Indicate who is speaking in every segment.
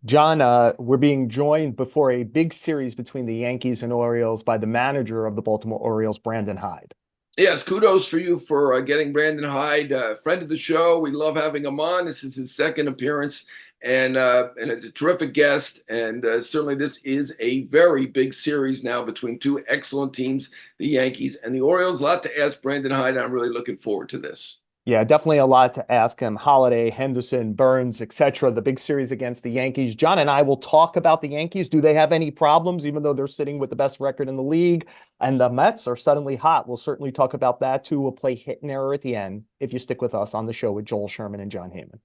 Speaker 1: John, we're being joined before a big series between the Yankees and Orioles by the manager of the Baltimore Orioles, Brandon Hyde.
Speaker 2: Yes, kudos for you for getting Brandon Hyde, friend of the show. We love having him on. This is his second appearance, and it's a terrific guest. And certainly, this is a very big series now between two excellent teams, the Yankees and the Orioles. A lot to ask Brandon Hyde. I'm really looking forward to this.
Speaker 1: Yeah, definitely a lot to ask him. Holliday, Henderson, Burnes, etc. The big series against the Yankees. John and I will talk about the Yankees. Do they have any problems, even though they're sitting with the best record in the league? And the Mets are suddenly hot. We'll certainly talk about that too. We'll play hit and error at the end if you stick with us on the show with Joel Sherman and Jon Heyman.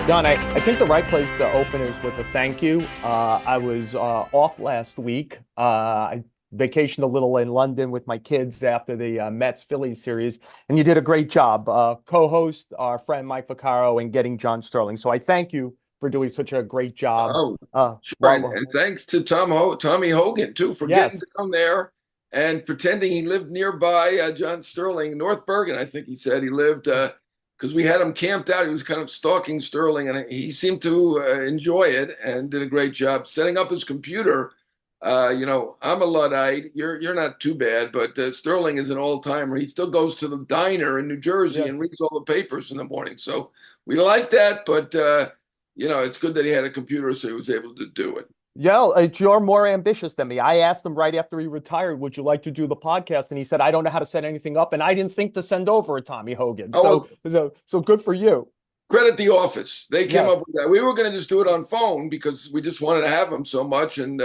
Speaker 1: Don, I think the right place to open is with a thank you. I was off last week. I vacationed a little in London with my kids after the Mets-Phillies series, and you did a great job. Co-host, our friend Mike Vaccaro, and getting John Sterling. So I thank you for doing such a great job.
Speaker 2: Oh, sure. And,
Speaker 1: Well,
Speaker 2: and thanks to Tommy Hogan, too, for getting
Speaker 1: yes.
Speaker 2: down there and pretending he lived nearby John Sterling, North Bergen, I think he said he lived, because we had him camped out. He was kind of stalking Sterling, and he seemed to enjoy it and did a great job setting up his computer. I'm a Luddite. You're not too bad, but Sterling is an all-timer. He still goes to the diner in New Jersey
Speaker 1: Yeah.
Speaker 2: and reads all the papers in the morning. So we like that, but it's good that he had a computer so he was able to do it.
Speaker 1: Yeah, you're more ambitious than me. I asked him right after he retired, would you like to do the podcast? And he said, I don't know how to set anything up. And I didn't think to send over a Tommy Hogan.
Speaker 2: Oh,
Speaker 1: So,
Speaker 2: well,
Speaker 1: so good for you.
Speaker 2: credit the office. They came up
Speaker 1: Yes.
Speaker 2: with that. We were going to just do it on phone because we just wanted to have him so much. And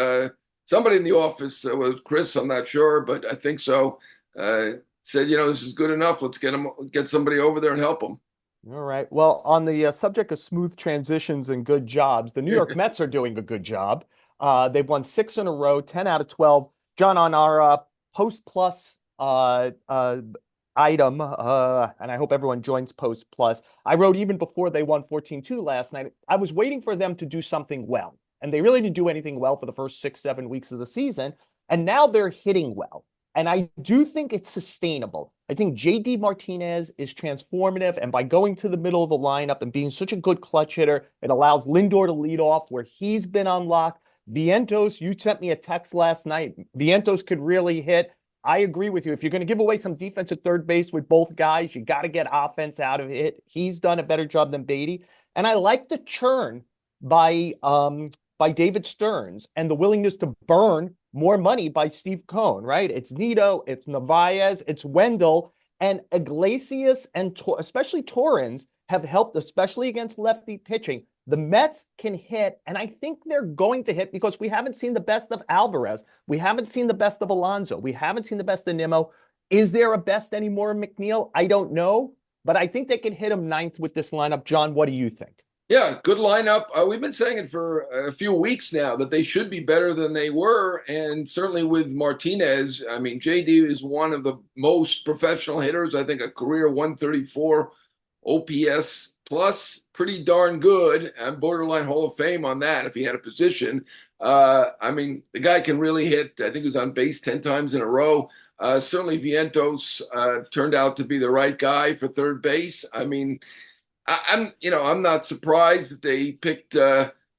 Speaker 2: somebody in the office, was Chris, I'm not sure, but I think so, said, this is good enough. Let's get somebody over there and help him.
Speaker 1: All right. Well, on the subject of smooth transitions and good jobs, the New York Mets are doing a good job. They've won six in a row, 10 out of 12. John, on our Post Plus item, and I hope everyone joins Post Plus, I wrote even before they won 14-2 last night, I was waiting for them to do something well. And they really didn't do anything well for the first 6, 7 weeks of the season. And now they're hitting well. And I do think it's sustainable. I think JD Martinez is transformative. And by going to the middle of the lineup and being such a good clutch hitter, it allows Lindor to lead off where he's been unlocked. Vientos, you sent me a text last night. Vientos could really hit. I agree with you. If you're going to give away some defense at third base with both guys, you got to get offense out of it. He's done a better job than Beatty. And I like the churn by David Stearns and the willingness to burn more money by Steve Cohen, right? It's Nito, it's Narvaez, it's Wendell, and Iglesias and especially Torrens have helped, especially against lefty pitching. The Mets can hit, and I think they're going to hit because we haven't seen the best of Alvarez. We haven't seen the best of Alonso. We haven't seen the best of Nimmo. Is there a best anymore, McNeil? I don't know, but I think they can hit him ninth with this lineup. John, what do you think?
Speaker 2: Yeah, good lineup. We've been saying it for a few weeks now that they should be better than they were. And certainly with Martinez, I mean, JD is one of the most professional hitters. I think a career 134 OPS plus, pretty darn good, and borderline Hall of Fame on that if he had a position. I mean, the guy can really hit. I think he was on base 10 times in a row. Certainly Vientos turned out to be the right guy for third base. I mean, I'm not surprised that they picked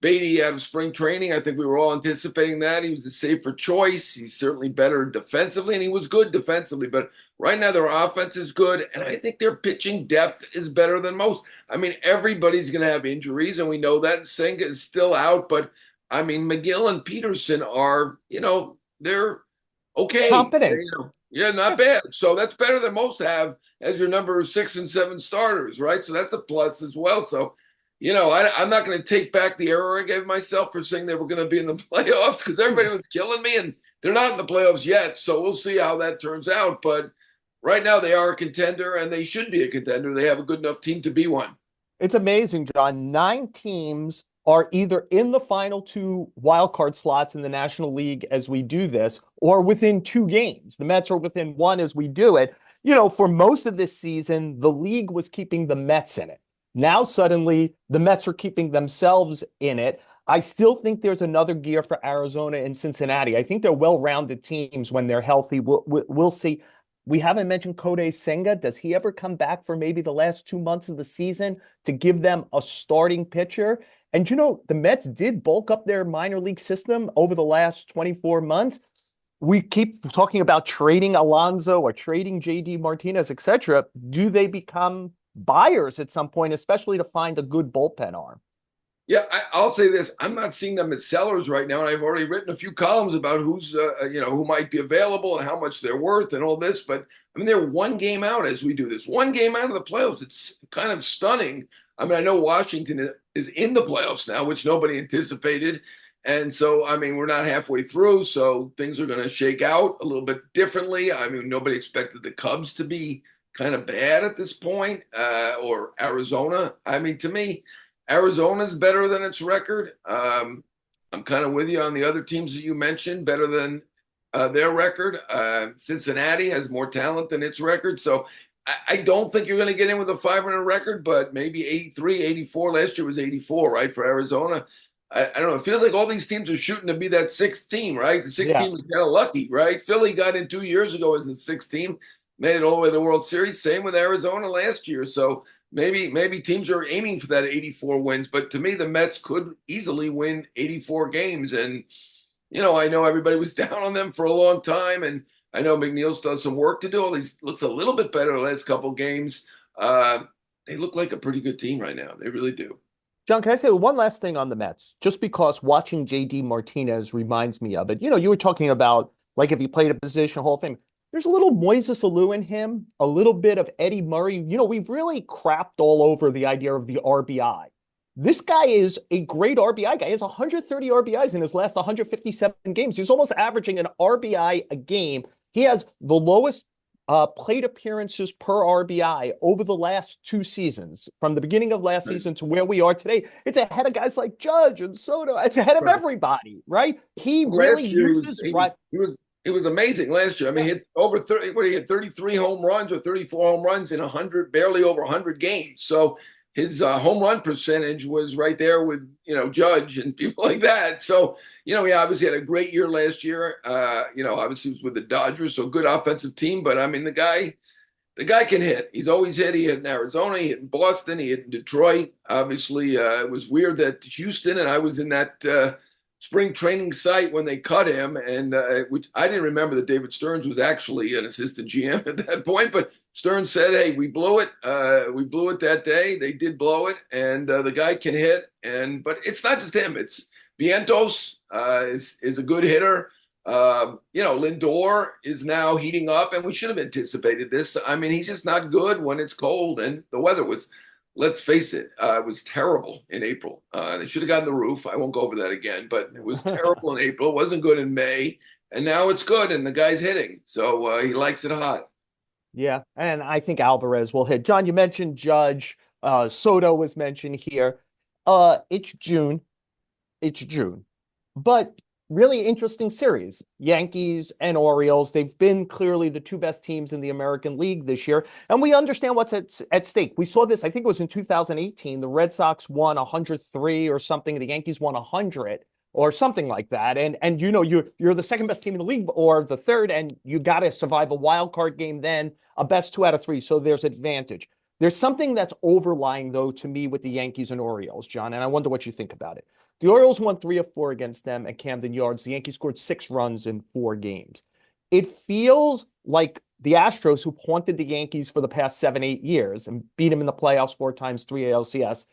Speaker 2: Beatty out of spring training. I think we were all anticipating that. He was a safer choice. He's certainly better defensively, and he was good defensively. But right now, their offense is good, and I think their pitching depth is better than most. I mean, everybody's going to have injuries, and we know that. Senga is still out, but I mean, McGill and Peterson are, they're okay.
Speaker 1: Competent.
Speaker 2: Yeah, not bad. So that's better than most have as your number 6 and 7 starters, right? So that's a plus as well. So, I'm not going to take back the error I gave myself for saying they were going to be in the playoffs because everybody was killing me, and they're not in the playoffs yet. So we'll see how that turns out. But right now they are a contender, and they should be a contender. They have a good enough team to be one.
Speaker 1: It's amazing, John. Nine teams are either in the final two wildcard slots in the National League as we do this, or within two games. The Mets are within one as we do it. For most of this season, the league was keeping the Mets in it. Now, suddenly, the Mets are keeping themselves in it. I still think there's another gear for Arizona and Cincinnati. I think they're well-rounded teams when they're healthy. We'll see. We haven't mentioned Kodai Senga. Does he ever come back for maybe the last 2 months of the season to give them a starting pitcher? And the Mets did bulk up their minor league system over the last 24 months. We keep talking about trading Alonso or trading JD Martinez, etc. Do they become buyers at some point, especially to find a good bullpen arm?
Speaker 2: Yeah, I'll say this. I'm not seeing them as sellers right now, and I've already written a few columns about who might be available and how much they're worth and all this. But I mean, they're one game out as we do this. One game out of the playoffs. It's kind of stunning. I mean, I know Washington is in the playoffs now, which nobody anticipated. And so, I mean, we're not halfway through, so things are going to shake out a little bit differently. I mean, nobody expected the Cubs to be kind of bad at this point, or Arizona. I mean, to me, Arizona's better than its record. I'm kind of with you on the other teams that you mentioned, better than their record. Cincinnati has more talent than its record. So I don't think you're going to get in with a 500 record, but maybe 83, 84. Last year was 84, right, for Arizona. I don't know. It feels like all these teams are shooting to be that sixth team, right? The sixth
Speaker 1: Yeah.
Speaker 2: team is kind of lucky, right? Philly got in 2 years ago as the sixth team, made it all the way to the World Series. Same with Arizona last year. So maybe teams are aiming for that 84 wins. But to me, the Mets could easily win 84 games. And, I know everybody was down on them for a long time. And I know McNeil's done some work to do. All these looks a little bit better the last couple of games. They look like a pretty good team right now. They really do.
Speaker 1: John, can I say one last thing on the Mets? Just because watching JD Martinez reminds me of it. You were talking about like if he played a position Hall of Fame. There's a little Moises Alou in him, a little bit of Eddie Murray. We've really crapped all over the idea of the RBI. This guy is a great RBI guy. He has 130 RBIs in his last 157 games. He's almost averaging an RBI a game. He has the lowest plate appearances per RBI over the last 2 seasons, from the beginning of last season to where we are today. It's ahead of guys like Judge and Soto. It's ahead of everybody, right? He really
Speaker 2: Last year
Speaker 1: uses right.
Speaker 2: it was amazing last year. I mean, he hit over 30. What, he had 33 home runs or 34 home runs in 100, barely over 100 games. So his home run percentage was right there with Judge and people like that. So he obviously had a great year last year. Obviously he was with the Dodgers, so good offensive team. But I mean, the guy can hit. He's always hit. He hit in Arizona, he hit in Boston, he hit in Detroit. Obviously, it was weird that Houston, and I was in that spring training site when they cut him, and which I didn't remember that David Stearns was actually an assistant GM at that point. But Stearns said, "Hey, we blew it. We blew it that day. They did blow it, and the guy can hit. But it's not just him. It's Vientos is a good hitter. Lindor is now heating up, and we should have anticipated this. I mean, he's just not good when it's cold, and the weather was, let's face it, it was terrible in April. They should have gotten the roof. I won't go over that again, but it was terrible in April. It wasn't good in May, and now it's good, and the guy's hitting, so he likes it hot.
Speaker 1: Yeah, and I think Alvarez will hit. John, you mentioned Judge. Soto was mentioned here. It's June. It's June. But really interesting series. Yankees and Orioles. They've been clearly the two best teams in the American League this year. And we understand what's at stake. We saw this, I think it was in 2018. The Red Sox won 103 or something. The Yankees won 100 or something like that. And you're the second best team in the league or the third, and you got to survive a wild card game then, a best 2 out of 3. So there's advantage. There's something that's overlying, though, to me with the Yankees and Orioles, John, and I wonder what you think about it. The Orioles won 3 of 4 against them at Camden Yards. The Yankees scored 6 runs in 4 games. It feels like the Astros, who haunted the Yankees for the past 7, 8 years and beat them in the playoffs 4 times, 3 ALCS.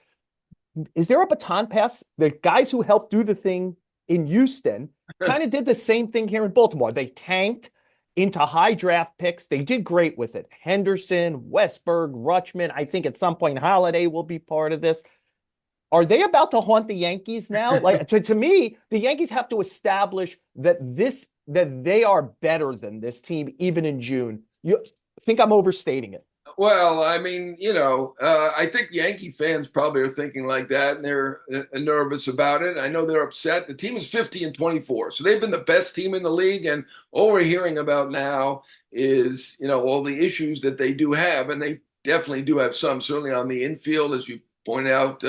Speaker 1: Is there a baton pass? The guys who helped do the thing in Houston kind of did the same thing here in Baltimore. They tanked into high draft picks. They did great with it. Henderson, Westberg, Rutschman. I think at some point Holliday will be part of this. Are they about to haunt the Yankees now? Like to me, the Yankees have to establish that they are better than this team, even in June. You think I'm overstating it?
Speaker 2: Well, I mean, I think Yankee fans probably are thinking like that, and they're nervous about it. I know they're upset. The team is 50-24, so they've been the best team in the league. And all we're hearing about now is, all the issues that they do have, and they definitely do have some. Certainly on the infield, as you point out,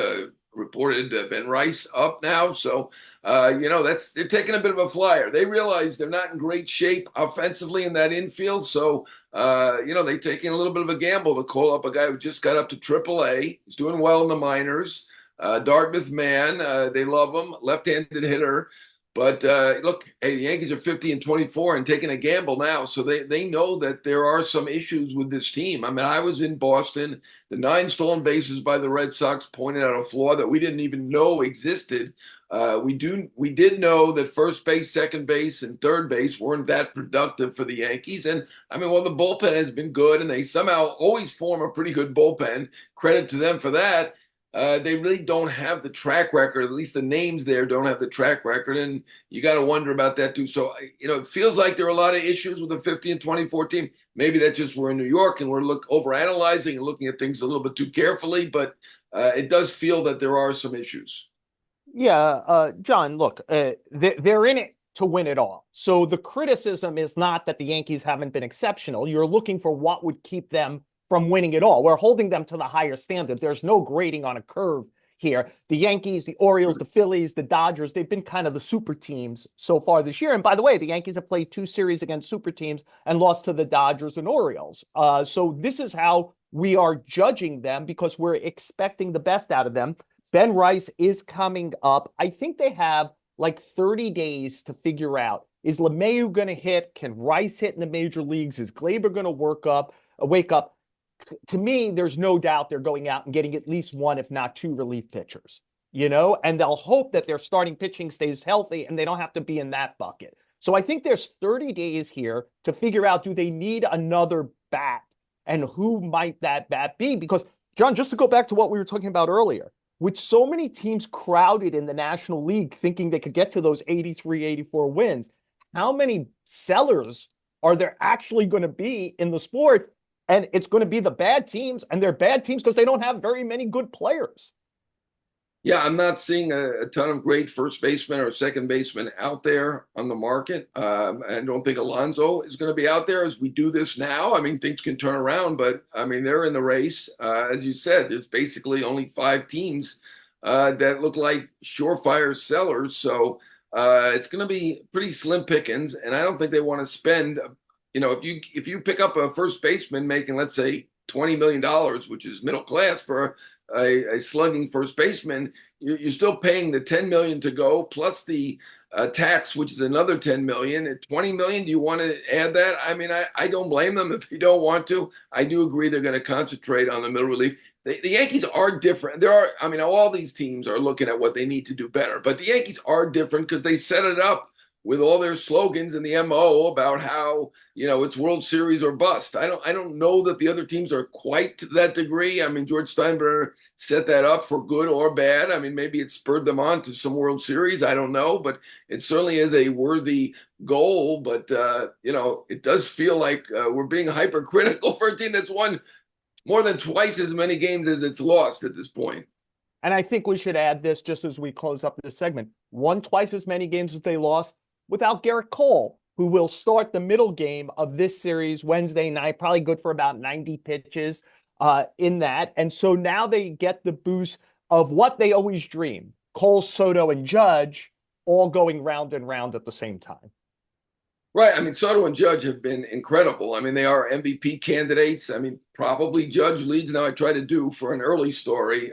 Speaker 2: reported Ben Rice up now. So, they're taking a bit of a flyer. They realize they're not in great shape offensively in that infield. So, they're taking a little bit of a gamble to call up a guy who just got up to AAA. He's doing well in the minors. Dartmouth man. They love him. Left-handed hitter. But look, hey, the Yankees are 50-24 and taking a gamble now. So they know that there are some issues with this team. I mean, I was in Boston. The 9 stolen bases by the Red Sox pointed out a flaw that we didn't even know existed. We did know that first base, second base, and third base weren't that productive for the Yankees. And I mean, well, the bullpen has been good, and they somehow always form a pretty good bullpen. Credit to them for that. They really don't have the track record. At least the names there don't have the track record, and you got to wonder about that too. So, it feels like there are a lot of issues with the 50-24 team. Maybe that's just we're in New York and we're overanalyzing and looking at things a little bit too carefully, but it does feel that there are some issues.
Speaker 1: Yeah, John, look, they're in it to win it all. So the criticism is not that the Yankees haven't been exceptional. You're looking for what would keep them from winning it all. We're holding them to the higher standard. There's no grading on a curve here. The Yankees, the Orioles, the Phillies, the Dodgers, they've been kind of the super teams so far this year. And by the way, the Yankees have played 2 series against super teams and lost to the Dodgers and Orioles. So this is how we are judging them because we're expecting the best out of them. Ben Rice is coming up. I think they have like 30 days to figure out, is LeMahieu going to hit? Can Rice hit in the major leagues? Is Glaber going to wake up? To me, there's no doubt they're going out and getting at least 1, if not 2 relief pitchers, and they'll hope that their starting pitching stays healthy and they don't have to be in that bucket. So I think there's 30 days here to figure out, do they need another bat and who might that bat be? Because, John, just to go back to what we were talking about earlier, with so many teams crowded in the National League thinking they could get to those 83, 84 wins, how many sellers are there actually going to be in the sport? And it's going to be the bad teams, and they're bad teams because they don't have very many good players.
Speaker 2: Yeah, I'm not seeing a ton of great first basemen or second basemen out there on the market. I don't think Alonso is going to be out there as we do this now. I mean, things can turn around, but I mean, they're in the race. As you said, there's basically only 5 teams that look like surefire sellers. So it's going to be pretty slim pickings, and I don't think they want to spend. If you pick up a first baseman making, let's say, $20 million, which is middle class for a slugging first baseman, you're still paying the $10 million to go plus the tax, which is another $10 million. At $20 million, do you want to add that? I mean, I don't blame them if they don't want to. I do agree they're going to concentrate on the middle relief. The Yankees are different. All these teams are looking at what they need to do better, but the Yankees are different because they set it up with all their slogans and the MO about how, it's World Series or bust. I don't know that the other teams are quite to that degree. I mean, George Steinbrenner set that up for good or bad. I mean, maybe it spurred them on to some World Series. I don't know, but it certainly is a worthy goal. But, it does feel like we're being hypercritical for a team that's won more than twice as many games as it's lost at this point.
Speaker 1: And I think we should add this just as we close up this segment. Won twice as many games as they lost without Garrett Cole, who will start the middle game of this series Wednesday night, probably good for about 90 pitches in that. And so now they get the boost of what they always dream, Cole, Soto, and Judge all going round and round at the same time.
Speaker 2: Right. I mean, Soto and Judge have been incredible. I mean, they are MVP candidates. I mean, probably Judge leads. Now I try to do for an early story,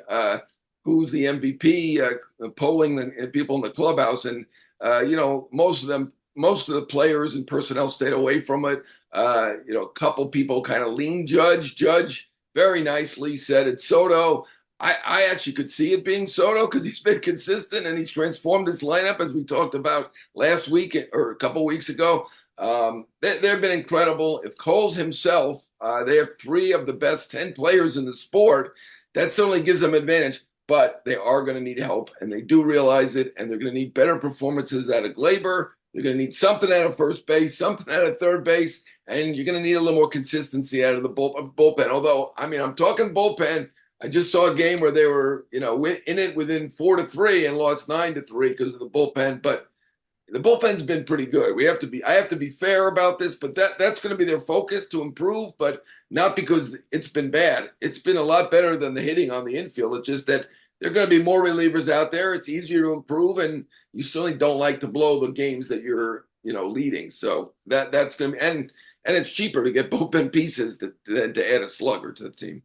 Speaker 2: who's the MVP, polling the people in the clubhouse. And most of the players and personnel stayed away from it. A couple people kind of lean Judge. Judge very nicely said it's Soto. I actually could see it being Soto because he's been consistent and he's transformed this lineup, as we talked about last week or a couple weeks ago. They've been incredible. If Cole's himself, they have 3 of the best 10 players in the sport. That certainly gives them advantage. But they are going to need help, and they do realize it, and they're going to need better performances out of Glaber. They're going to need something out of first base, something out of third base, and you're going to need a little more consistency out of the bullpen. Although, I mean, I'm talking bullpen. I just saw a game where they were, in it within 4-3 and lost 9-3 because of the bullpen. But the bullpen's been pretty good. I have to be fair about this, but that's going to be their focus to improve, but not because it's been bad. It's been a lot better than the hitting on the infield. It's just that there are going to be more relievers out there. It's easier to improve, and you certainly don't like to blow the games that you're, leading. So that's going to be, and it's cheaper to get bullpen pieces than to add a slugger to the team.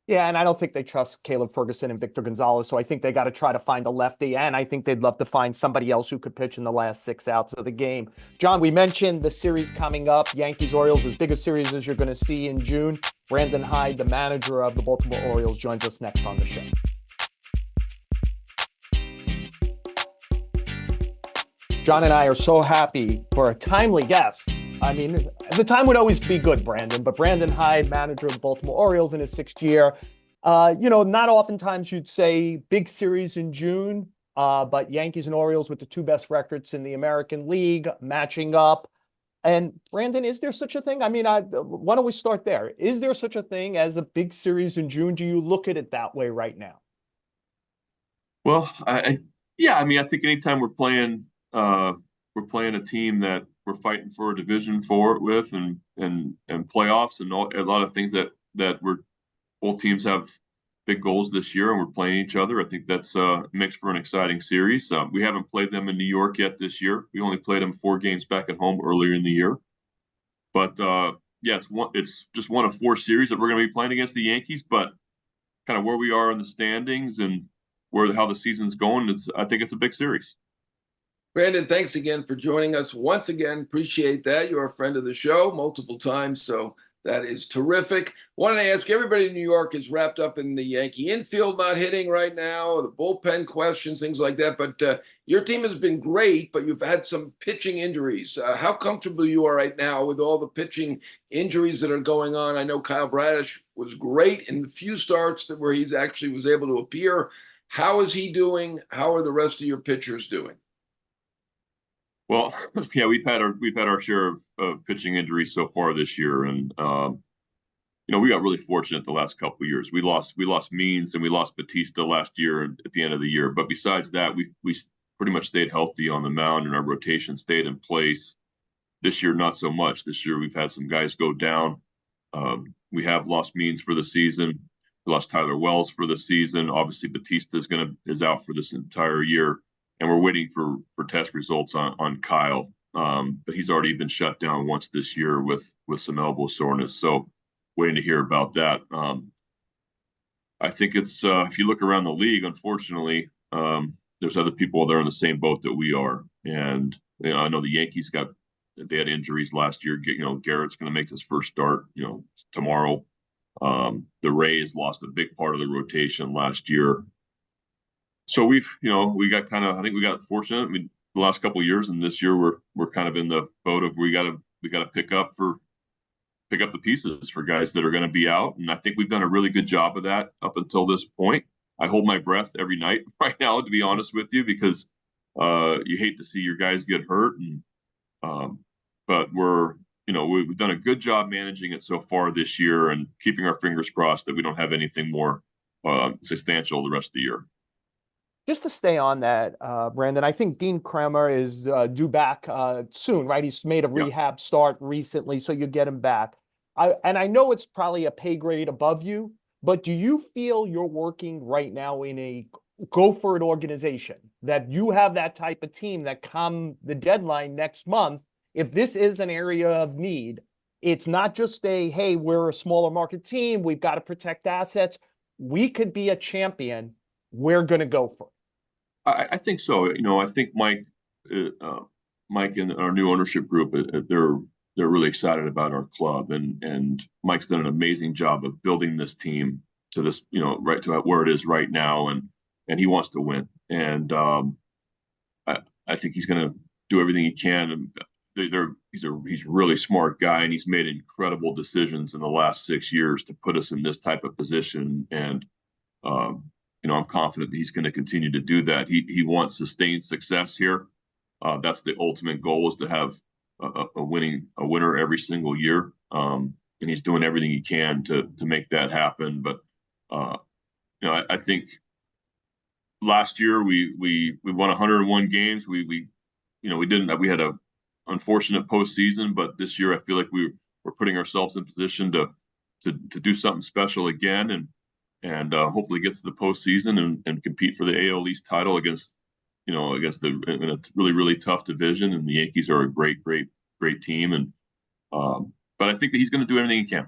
Speaker 1: Yeah, and I don't think they trust Caleb Ferguson and Victor Gonzalez, so I think they got to try to find a lefty, and I think they'd love to find somebody else who could pitch in the last 6 outs of the game. John, we mentioned the series coming up, Yankees-Orioles, as big a series as you're going to see in June. Brandon Hyde, the manager of the Baltimore Orioles, joins us next on the show. John and I are so happy for a timely guest. I mean, the time would always be good, Brandon, but Brandon Hyde, manager of the Baltimore Orioles in his 6th year. Not oftentimes you'd say big series in June, but Yankees and Orioles with the 2 best records in the American League matching up. And Brandon, is there such a thing? I mean, why don't we start there? Is there such a thing as a big series in June? Do you look at it that way right now?
Speaker 3: Well, I mean, I think anytime we're playing a team that we're fighting for a division with and playoffs and a lot of things that both teams have big goals this year and we're playing each other. I think that's makes for an exciting series. We haven't played them in New York yet this year. We only played them 4 games back at home earlier in the year. But it's just one of 4 series that we're going to be playing against the Yankees. But kind of where we are in the standings and how the season's going, I think it's a big series.
Speaker 2: Brandon, thanks again for joining us once again. Appreciate that. You're a friend of the show multiple times, so that is terrific. Wanted to ask you, everybody in New York is wrapped up in the Yankee infield not hitting right now, the bullpen questions, things like that. But your team has been great, but you've had some pitching injuries. How comfortable you are right now with all the pitching injuries that are going on? I know Kyle Bradish was great in the few starts where he actually was able to appear. How is he doing? How are the rest of your pitchers doing?
Speaker 3: Well, yeah, we've had our share of pitching injuries so far this year, and we got really fortunate the last couple of years. We lost Means and we lost Batista last year at the end of the year. But besides that, we pretty much stayed healthy on the mound, and our rotation stayed in place. This year, not so much. This year, we've had some guys go down. We have lost Means for the season. We lost Tyler Wells for the season. Obviously, Batista is out for this entire year. And we're waiting for test results on Kyle, but he's already been shut down once this year with some elbow soreness. So waiting to hear about that. I think it's if you look around the league, unfortunately, there's other people there in the same boat that we are. And I know the Yankees they had injuries last year. Garrett's going to make his first start tomorrow. The Rays lost a big part of the rotation last year. So we got fortunate. I mean, the last couple of years, and this year we're kind of in the boat of we got to pick up the pieces for guys that are going to be out, and I think we've done a really good job of that up until this point. I hold my breath every night right now, to be honest with you, because you hate to see your guys get hurt, but we've done a good job managing it so far this year and keeping our fingers crossed that we don't have anything more substantial the rest of the year.
Speaker 1: Just to stay on that, Brandon, I think Dean Kremer is due back soon, right? He's made a rehab start recently, so you get him back. I know it's probably a pay grade above you, but do you feel you're working right now in a go-for-it organization, that you have that type of team that come the deadline next month, if this is an area of need, it's not just hey, we're a smaller market team, we've got to protect assets. We could be a champion. We're going to go for it.
Speaker 3: I think so. I think Mike and our new ownership group, they're really excited about our club, and Mike's done an amazing job of building this team to this, right to where it is right now, and he wants to win, and I think he's going to do everything he can. And he's a really smart guy, and he's made incredible decisions in the last 6 years to put us in this type of position, and I'm confident that he's going to continue to do that. He wants sustained success here. That's the ultimate goal, is to have a winner every single year. And he's doing everything he can to make that happen. But I think last year we won 101 games. We had a unfortunate postseason, but this year I feel like we're putting ourselves in position to do something special again. And and hopefully get to the postseason and compete for the AL East title against in a really, really tough division. And the Yankees are a great, great, great team. And but I think that he's going to do everything he can.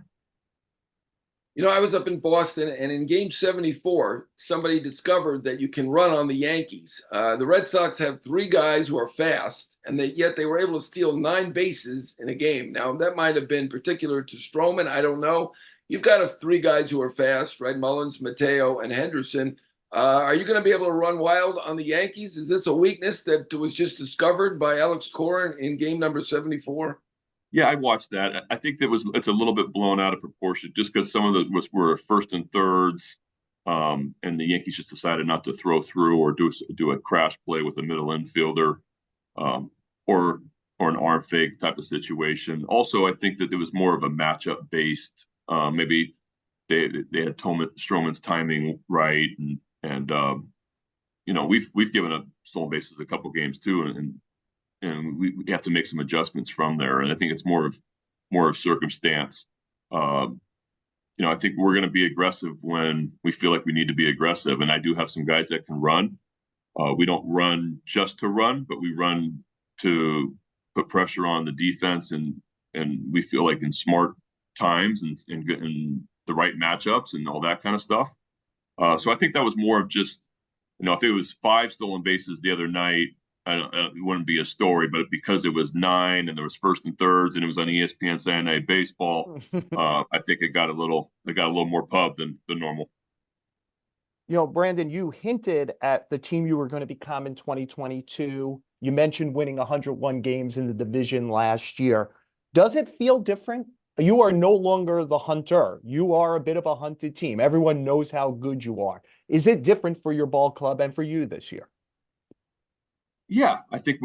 Speaker 2: I was up in Boston, and in Game 74, somebody discovered that you can run on the Yankees. The Red Sox have three guys who are fast, and yet they were able to steal 9 bases in a game. Now, that might have been particular to Stroman. I don't know. You've got three guys who are fast, right? Mullins, Mateo, and Henderson. Are you going to be able to run wild on the Yankees? Is this a weakness that was just discovered by Alex Cora in game number 74?
Speaker 3: Yeah, I watched that. I think it's a little bit blown out of proportion just because some of it were first and thirds, and the Yankees just decided not to throw through or do a crash play with a middle infielder, or an arm fake type of situation. Also, I think that it was more of a matchup based. Maybe they had Stroman's timing right, and we've given up stolen bases a couple games too, and we have to make some adjustments from there. And I think it's more of circumstance. I think we're going to be aggressive when we feel like we need to be aggressive. And I do have some guys that can run. We don't run just to run, but we run to put pressure on the defense. And we feel like in smart times and in the right matchups and all that kind of stuff. So I think that was more of just, if it was 5 stolen bases the other night, it wouldn't be a story, but because it was 9 and there was first and thirds and it was on ESPN Saturday Night Baseball, I think it got a little more pub than normal.
Speaker 1: Brandon, you hinted at the team you were going to become in 2022. You mentioned winning 101 games in the division last year. Does it feel different? You are no longer the hunter. You are a bit of a hunted team. Everyone knows how good you are. Is it different for your ball club and for you this year?
Speaker 3: Yeah, I think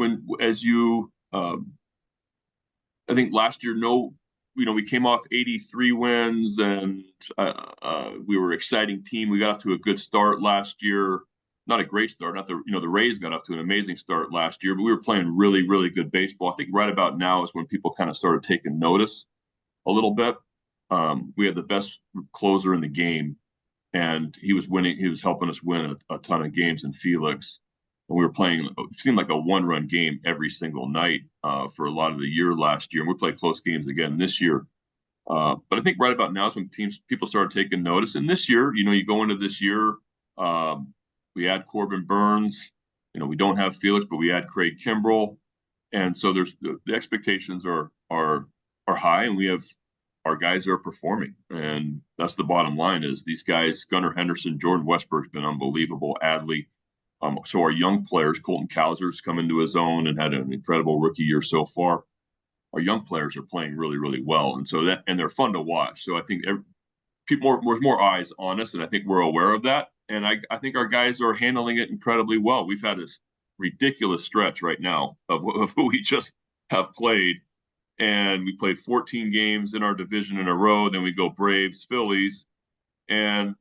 Speaker 3: I think last year, we came off 83 wins and we were an exciting team. We got off to a good start last year. Not a great start. Not the Rays got off to an amazing start last year, but we were playing really, really good baseball. I think right about now is when people kind of started taking notice a little bit. We had the best closer in the game, and he was winning. He was helping us win a ton of games in Felix. And we were playing, it seemed like a one-run game every single night for a lot of the year last year. And we played close games again this year. But I think right about now is when people started taking notice. And this year, you go into this year, we add Corbin Burnes. We don't have Felix, but we add Craig Kimbrel. And so the expectations are high, and we have our guys are performing. And that's the bottom line is these guys, Gunnar Henderson, Jordan Westberg's been unbelievable, Adley. So our young players, Colton Cowser's come into his own and had an incredible rookie year so far. Our young players are playing really, really well, and they're fun to watch. So I think there's more eyes on us, and I think we're aware of that. And I think our guys are handling it incredibly well. We've had this ridiculous stretch right now of who we just have played, and we played 14 games in our division in a row. Then we go Braves, Phillies, and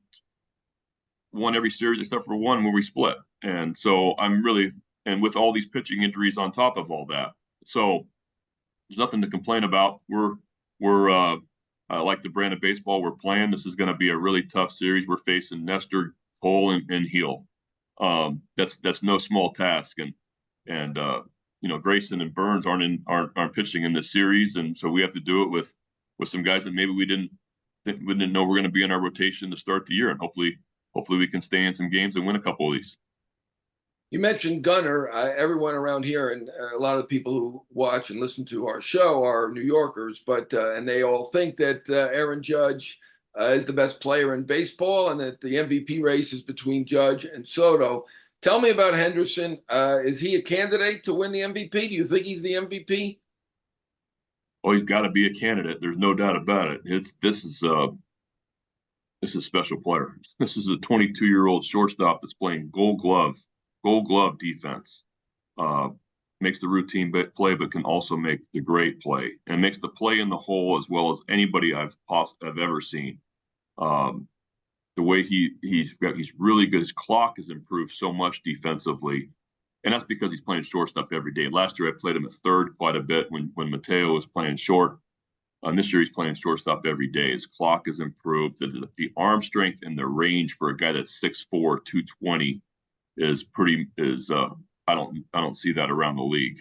Speaker 3: won every series except for one where we split. And so and with all these pitching injuries on top of all that, so there's nothing to complain about. We're like the brand of baseball we're playing. This is going to be a really tough series. We're facing Nestor, Cole, and Heel. That's no small task. And Grayson and Burnes aren't pitching in this series, and so we have to do it with some guys that maybe we didn't know we're going to be in our rotation to start the year, and hopefully we can stay in some games and win a couple of these.
Speaker 2: You mentioned Gunnar. Everyone around here and a lot of the people who watch and listen to our show are New Yorkers, and they all think that Aaron Judge is the best player in baseball and that the MVP race is between Judge and Soto. Tell me about Henderson. Is he a candidate to win the MVP? Do you think he's the MVP?
Speaker 3: Oh, he's got to be a candidate. There's no doubt about it. This is a special player. This is a 22-year-old shortstop that's playing Gold Glove defense. Makes the routine play, but can also make the great play, and makes the play in the hole as well as anybody I've ever seen. The way he's really good. His clock has improved so much defensively, and that's because he's playing shortstop every day. Last year I played him at third quite a bit when Mateo was playing short. And this year he's playing shortstop every day. His clock is improved. The arm strength and the range for a guy that's 6'4", 220 I don't see that around the league.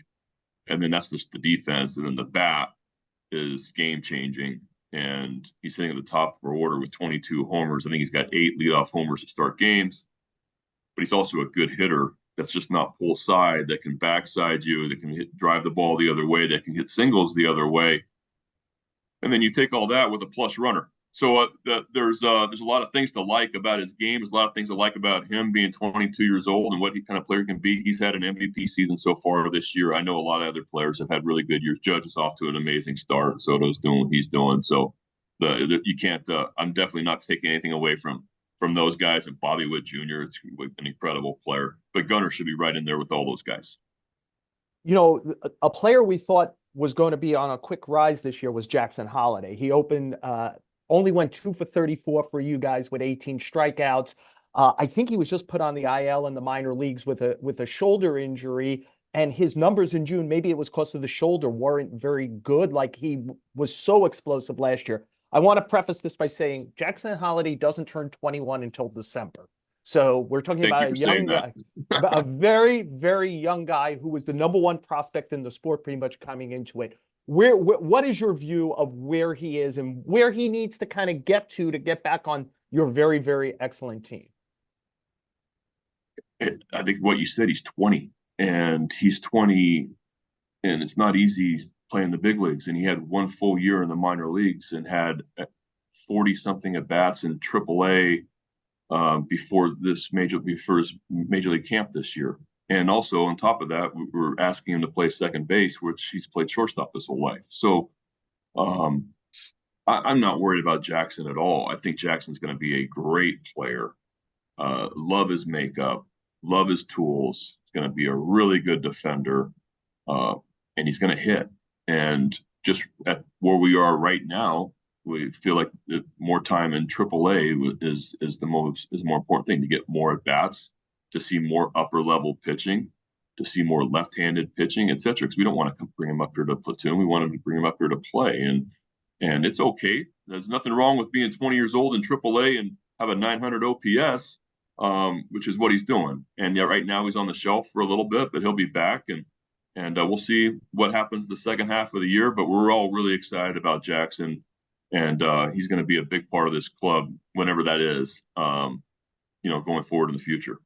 Speaker 3: And then that's just the defense. And then the bat is game changing. And he's sitting at the top of our order with 22 homers. I think he's got 8 leadoff homers to start games. But he's also a good hitter that's just not pull side, that can backside you, that can drive the ball the other way, that can hit singles the other way. And then you take all that with a plus runner. So there's a lot of things to like about his game. There's a lot of things to like about him being 22 years old and what he kind of player can be. He's had an MVP season so far this year. I know a lot of other players have had really good years. Judge is off to an amazing start. Soto's doing what he's doing. So you can't. I'm definitely not taking anything away from those guys. And Bobby Witt Jr. is an incredible player. But Gunnar should be right in there with all those guys.
Speaker 1: You know, a player we thought was going to be on a quick rise this year was Jackson Holliday. He opened. Only went 2 for 34 for you guys with 18 strikeouts. I think he was just put on the IL in the minor leagues with a shoulder injury, and his numbers in June, maybe it was because of the shoulder, weren't very good. Like, he was so explosive last year. I want to preface this by saying Jackson Holliday doesn't turn 21 until December. So we're talking about a young guy, a very, very young guy who was the #1 prospect in the sport pretty much coming into it. What is your view of where he is and where he needs to kind of get to get back on your very, very excellent team?
Speaker 3: I think what you said, he's 20, and it's not easy playing the big leagues. And he had 1 full year in the minor leagues and had 40 something at bats in AAA before his major league camp this year. And also on top of that, we're asking him to play second base, which he's played shortstop his whole life. So I'm not worried about Jackson at all. I think Jackson's going to be a great player. Love his makeup, love his tools. He's going to be a really good defender, and he's going to hit. And just at where we are right now, we feel like more time in AAA is more important thing, to get more at bats, to see more upper level pitching, to see more left-handed pitching, et cetera. Because we don't want to bring him up here to platoon. We want him to bring him up here to play. And it's okay. There's nothing wrong with being 20 years old in AAA and have a 900 OPS, which is what he's doing. And yeah, right now he's on the shelf for a little bit, but he'll be back. And we'll see what happens the second half of the year. But we're all really excited about Jackson. And he's going to be a big part of this club, whenever that is, going forward in the future.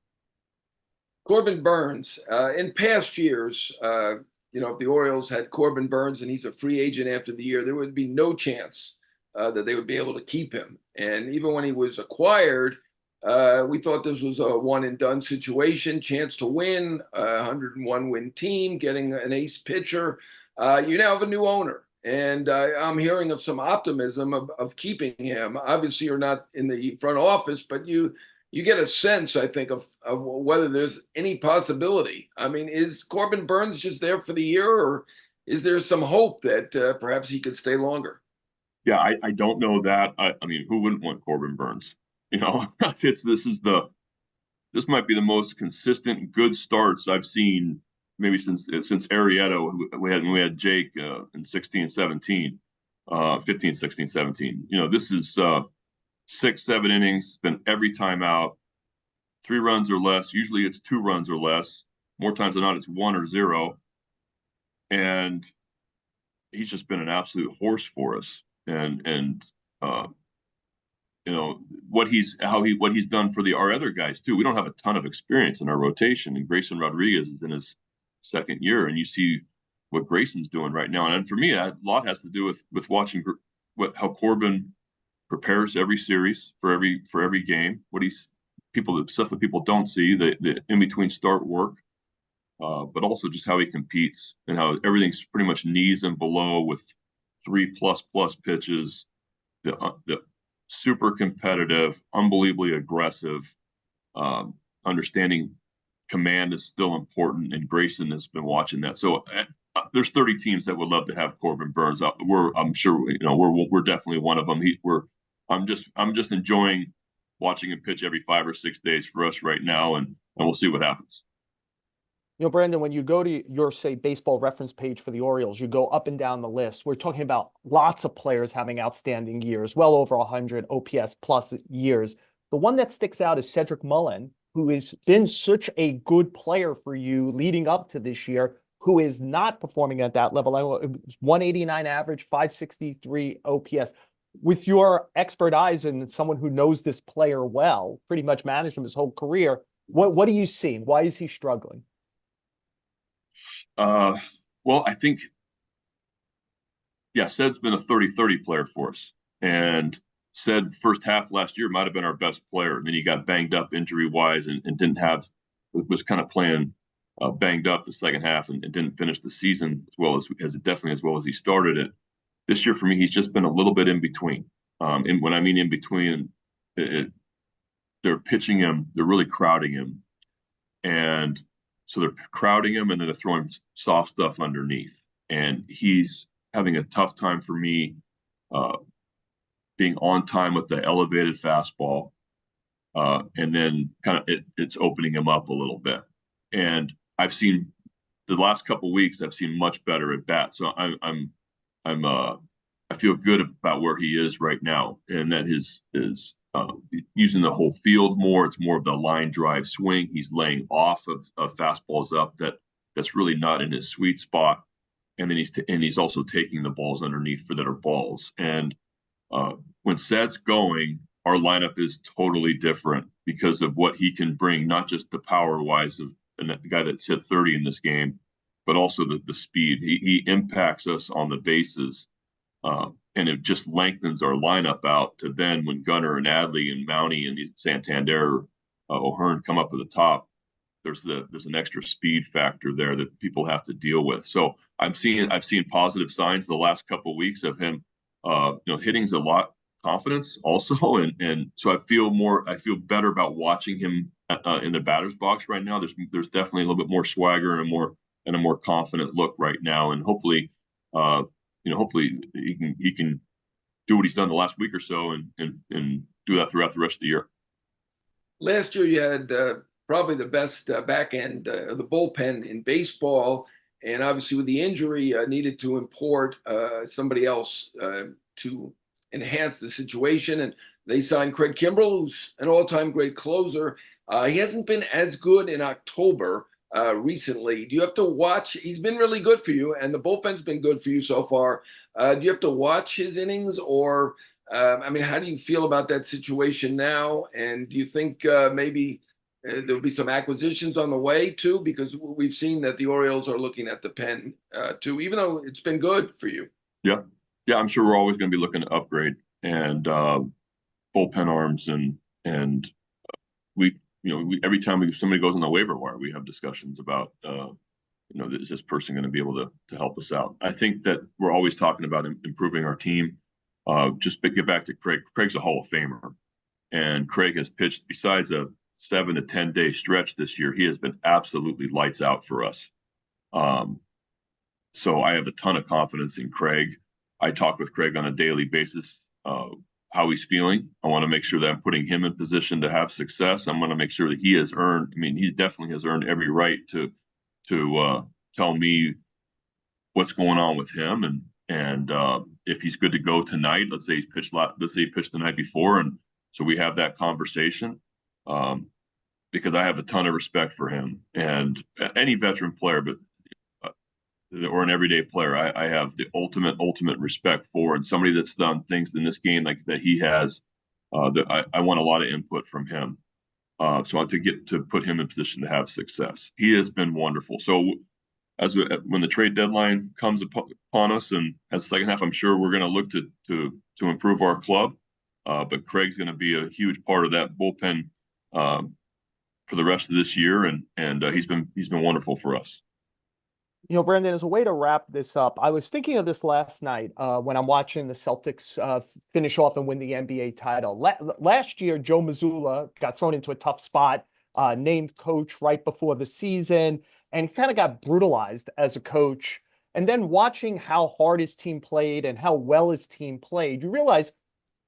Speaker 2: Corbin Burnes, in past years, if the Orioles had Corbin Burnes and he's a free agent after the year, there would be no chance that they would be able to keep him. And even when he was acquired, we thought this was a one-and-done situation, chance to win, 101-win team, getting an ace pitcher. You now have a new owner. And I'm hearing of some optimism of keeping him. Obviously, you're not in the front office, but you get a sense, I think, of whether there's any possibility. I mean, is Corbin Burnes just there for the year, or is there some hope that perhaps he could stay longer?
Speaker 3: Yeah, I don't know that. I mean, who wouldn't want Corbin Burnes? This might be the most consistent good starts I've seen maybe since Arrieta. We had Jake in 16, 17, 15, 16, 17. This is 6, 7 innings, spent every time out, 3 runs or less. Usually it's 2 runs or less. More times than not, it's 1 or 0. And he's just been an absolute horse for us. And what he's done for our other guys too. We don't have a ton of experience in our rotation, and Grayson Rodriguez is in his 2nd year, and you see what Grayson's doing right now. And for me, a lot has to do with watching how Corbin prepares every series for every game. Stuff that people don't see, the in between start work, but also just how he competes and how everything's pretty much knees and below with 3+ pitches. The super competitive, unbelievably aggressive, understanding command is still important, and Grayson has been watching that. So there's 30 teams that would love to have Corbin Burnes. I'm sure we're definitely one of them. I'm just enjoying watching him pitch every 5 or 6 days for us right now, and we'll see what happens.
Speaker 1: Brandon, when you go to your, say, baseball reference page for the Orioles, you go up and down the list. We're talking about lots of players having outstanding years, well over 100 OPS plus years. The one that sticks out is Cedric Mullins, who has been such a good player for you leading up to this year, who is not performing at that level. 189 average, 563 OPS. With your expert eyes and someone who knows this player well, pretty much managed him his whole career, what are you seeing? Why is he struggling?
Speaker 3: Well, I think, yeah, Ced's been a 30-30 player for us. And Ced first half last year might have been our best player. And then he got banged up injury-wise and was kind of playing banged up the second half and didn't finish the season as well as he started it. This year for me, he's just been a little bit in between. And when I mean in between, they're pitching him, they're really crowding him. And so they're crowding him and then they're throwing soft stuff underneath. And he's having a tough time for me being on time with the elevated fastball. And then kind of it's opening him up a little bit. And I've seen the last couple of weeks, I've seen much better at bat. So I feel good about where he is right now, and that his using the whole field more. It's more of the line drive swing. He's laying off of fastballs up that's really not in his sweet spot, and then he's also taking the balls underneath that are balls. And when Ced's going, our lineup is totally different because of what he can bring, not just the power wise of the guy that's hit 30 in this game, but also the speed. He impacts us on the bases. And it just lengthens our lineup out to then when Gunnar and Adley and Mountie and Santander, O'Hearn come up at the top, there's an extra speed factor there that people have to deal with. So I've seen positive signs the last couple of weeks of him. Hitting's a lot confidence also, and so I feel better about watching him in the batter's box right now. There's definitely a little bit more swagger and a more confident look right now, and hopefully he can do what he's done the last week or so and do that throughout the rest of the year.
Speaker 2: Last year, you had probably the best back end of the bullpen in baseball. And obviously, with the injury, needed to import somebody else to enhance the situation. And they signed Craig Kimbrel, who's an all-time great closer. He hasn't been as good in October recently. Do you have to watch? He's been really good for you, and the bullpen's been good for you so far. Do you have to watch his innings, or how do you feel about that situation now? And do you think maybe there'll be some acquisitions on the way too? Because we've seen that the Orioles are looking at the pen too, even though it's been good for you.
Speaker 3: Yeah, I'm sure we're always going to be looking to upgrade and bullpen arms and we every time somebody goes on the waiver wire, we have discussions about, is this person going to be able to help us out? I think that we're always talking about improving our team. Just get back to Craig. Craig's a Hall of Famer, and Craig has pitched, besides a 7 to 10 day stretch this year, he has been absolutely lights out for us. So I have a ton of confidence in Craig. I talk with Craig on a daily basis. How he's feeling. I want to make sure that I'm putting him in position to have success. I'm going to make sure that he has earned. He definitely has earned every right to tell me what's going on with him, and if he's good to go tonight. Let's say he pitched the night before, and so we have that conversation. Because I have a ton of respect for him and any veteran player, or an everyday player, I have the ultimate respect for, and somebody that's done things in this game like that he has. That I want a lot of input from him. So to put him in position to have success. He has been wonderful. So when the trade deadline comes upon us, and as the second half, I'm sure we're going to look to improve our club. But Craig's going to be a huge part of that bullpen for the rest of this year, and he's been wonderful for us.
Speaker 1: Brandon, as a way to wrap this up, I was thinking of this last night when I'm watching the Celtics finish off and win the NBA title. Last year, Joe Mazzulla got thrown into a tough spot, named coach right before the season, and he kind of got brutalized as a coach. And then watching how hard his team played and how well his team played, you realize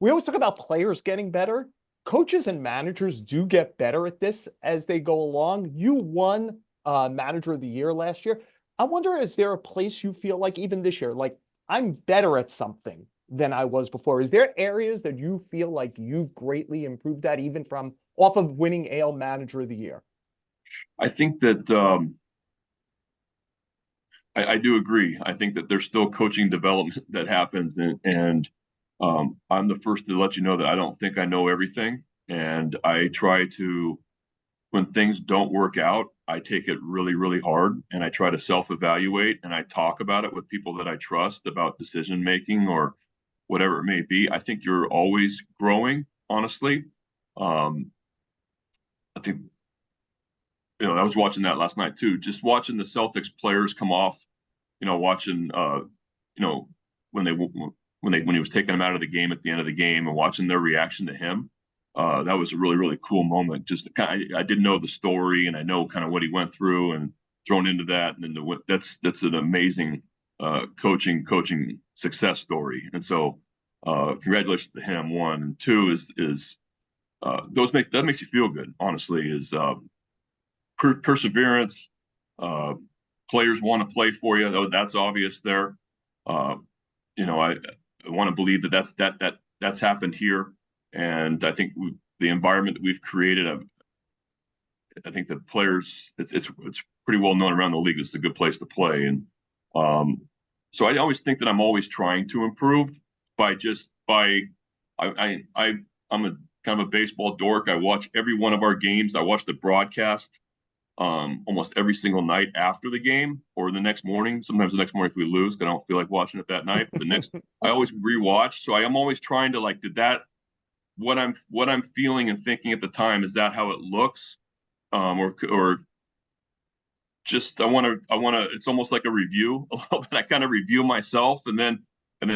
Speaker 1: we always talk about players getting better. Coaches and managers do get better at this as they go along. You won manager of the year last year. I wonder, is there a place you feel like even this year, like I'm better at something than I was before? Is there areas that you feel like you've greatly improved at, even from off of winning AL manager of the year?
Speaker 3: I think that I do agree. I think that there's still coaching development that happens, and I'm the first to let you know that I don't think I know everything, and I try to, when things don't work out, I take it really, really hard, and I try to self-evaluate, and I talk about it with people that I trust about decision making or whatever it may be. I think you're always growing, honestly. I think I was watching that last night too. Just watching the Celtics players come off, watching you know, when he was taking them out of the game at the end of the game and watching their reaction to him. That was a really, really cool moment. Just I didn't know the story, and I know kind of what he went through and thrown into that, and then that's an amazing coaching success story. And so, congratulations to him. One and two is that makes you feel good. Honestly, is perseverance. Players want to play for you, though. That's obvious there. I want to believe that's happened here, and I think the environment that we've created, I think the players, it's pretty well known around the league. It's a good place to play, and so I always think that I'm always trying to improve I'm a kind of a baseball dork. I watch every one of our games. I watch the broadcast almost every single night after the game or the next morning. Sometimes the next morning if we lose, I don't feel like watching it that night. But I always rewatch. So I am always trying to what I'm feeling and thinking at the time, is that how it looks, or just I want to. It's almost like a review a little bit. I kind of review myself and then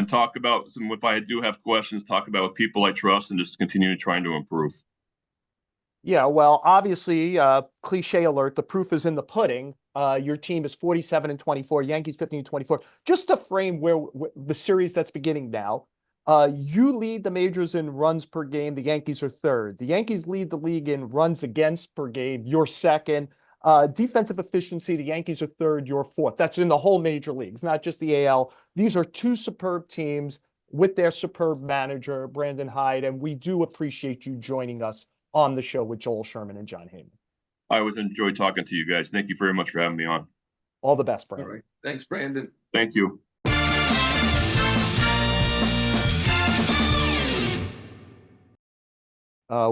Speaker 3: talk about some. If I do have questions, talk about with people I trust and just continue trying to improve.
Speaker 1: Yeah, well, obviously, cliche alert, the proof is in the pudding. Your team is 47-24, Yankees 15-24. Just to frame where the series that's beginning now, you lead the majors in runs per game. The Yankees are third. The Yankees lead the league in runs against per game. You're second. Defensive efficiency, the Yankees are third. You're fourth. That's in the whole major leagues, not just the AL. These are two superb teams with their superb manager, Brandon Hyde, and we do appreciate you joining us on the show with Joel Sherman and Jon Heyman.
Speaker 3: I always enjoy talking to you guys. Thank you very much for having me on.
Speaker 1: All the best, Brandon.
Speaker 2: All right. Thanks, Brandon.
Speaker 3: Thank you.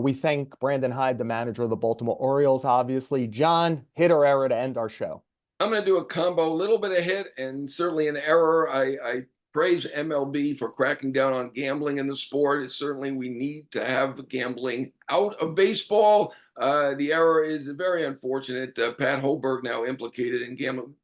Speaker 1: We thank Brandon Hyde, the manager of the Baltimore Orioles, obviously. John, hit or error to end our show?
Speaker 2: I'm going to do a combo, a little bit of hit and certainly an error. I praise MLB for cracking down on gambling in the sport. Certainly, we need to have gambling out of baseball. The error is very unfortunate. Pat Hoberg now implicated in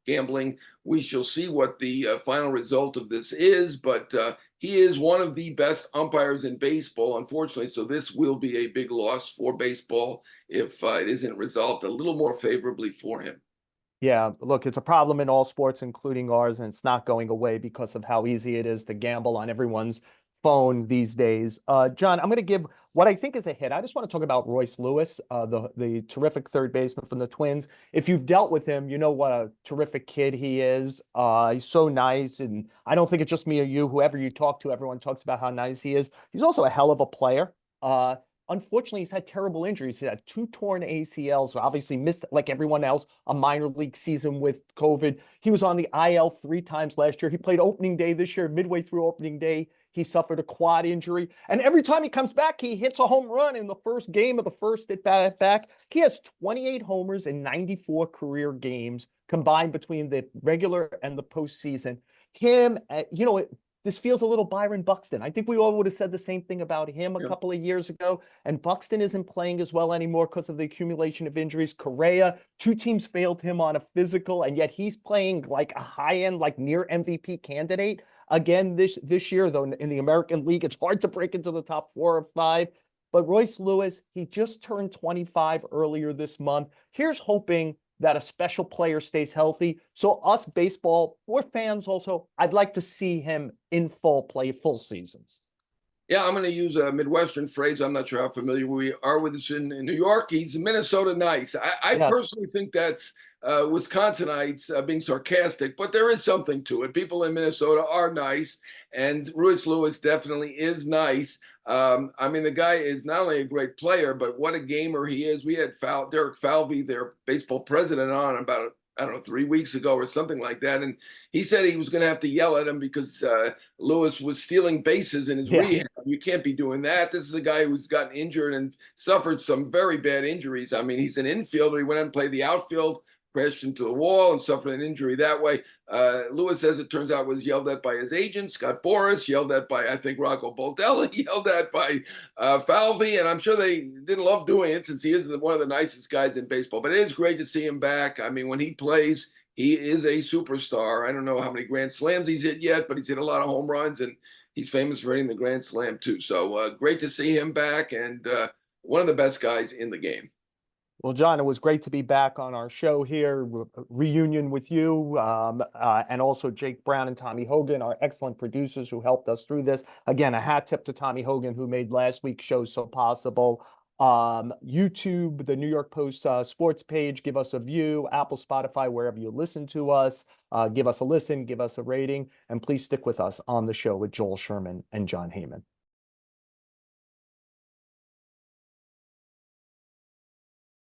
Speaker 2: gambling. We shall see what the final result of this is, but he is one of the best umpires in baseball, unfortunately. So this will be a big loss for baseball if it isn't resolved a little more favorably for him.
Speaker 1: Yeah, look, it's a problem in all sports, including ours, and it's not going away because of how easy it is to gamble on everyone's phone these days. John, I'm going to give what I think is a hit. I just want to talk about Royce Lewis, the terrific third baseman from the Twins. If you've dealt with him, you know what a terrific kid he is. He's so nice, and I don't think it's just me or you. Whoever you talk to, everyone talks about how nice he is. He's also a hell of a player. Unfortunately, he's had terrible injuries. He had 2 torn ACLs, so obviously missed, like everyone else, a minor league season with COVID. He was on the IL 3 times last year. He played opening day this year. Midway through opening day, he suffered a quad injury. And every time he comes back, he hits a home run in the first game of the first at back. He has 28 homers in 94 career games combined between the regular and the postseason. This feels a little Byron Buxton. I think we all would have said the same thing about him a couple of years ago. And Buxton isn't playing as well anymore because of the accumulation of injuries. Correa, 2 teams failed him on a physical, and yet he's playing like a high-end, like near MVP candidate. Again, this year, though, in the American League, it's hard to break into the top 4 or 5. But Royce Lewis, he just turned 25 earlier this month. Here's hoping that a special player stays healthy. So us baseball, we're fans also. I'd like to see him in full seasons.
Speaker 2: Yeah, I'm going to use a Midwestern phrase. I'm not sure how familiar we are with this in New York. He's Minnesota nice. I personally think that's Wisconsinites being sarcastic, but there is something to it. People in Minnesota are nice, and Ruiz Lewis definitely is nice. I mean, the guy is not only a great player, but what a gamer he is. We had Derek Falvey, their baseball president, on about, I don't know, 3 weeks ago or something like that. And he said he was going to have to yell at him because Lewis was stealing bases in his rehab. You can't be doing that. This is a guy who's gotten injured and suffered some very bad injuries. I mean, he's an infielder. He went out and played the outfield, crashed into the wall and suffered an injury that way. Lewis, as it turns out, was yelled at by his agent, Scott Boras, yelled at by, I think, Rocco Baldelli, yelled at by Falvey, and I'm sure they didn't love doing it since he is one of the nicest guys in baseball. But it is great to see him back. I mean, when he plays, he is a superstar. I don't know how many Grand Slams he's hit yet, but he's hit a lot of home runs, and he's famous for hitting the Grand Slam, too. So great to see him back, and one of the best guys in the game.
Speaker 1: Well, John, it was great to be back on our show here, reunion with you, and also Jake Brown and Tommy Hogan, our excellent producers who helped us through this. Again, a hat tip to Tommy Hogan, who made last week's show so possible. YouTube, the New York Post sports page, give us a view, Apple, Spotify, wherever you listen to us. Give us a listen, give us a rating, and please stick with us on the show with Joel Sherman and Jon Heyman.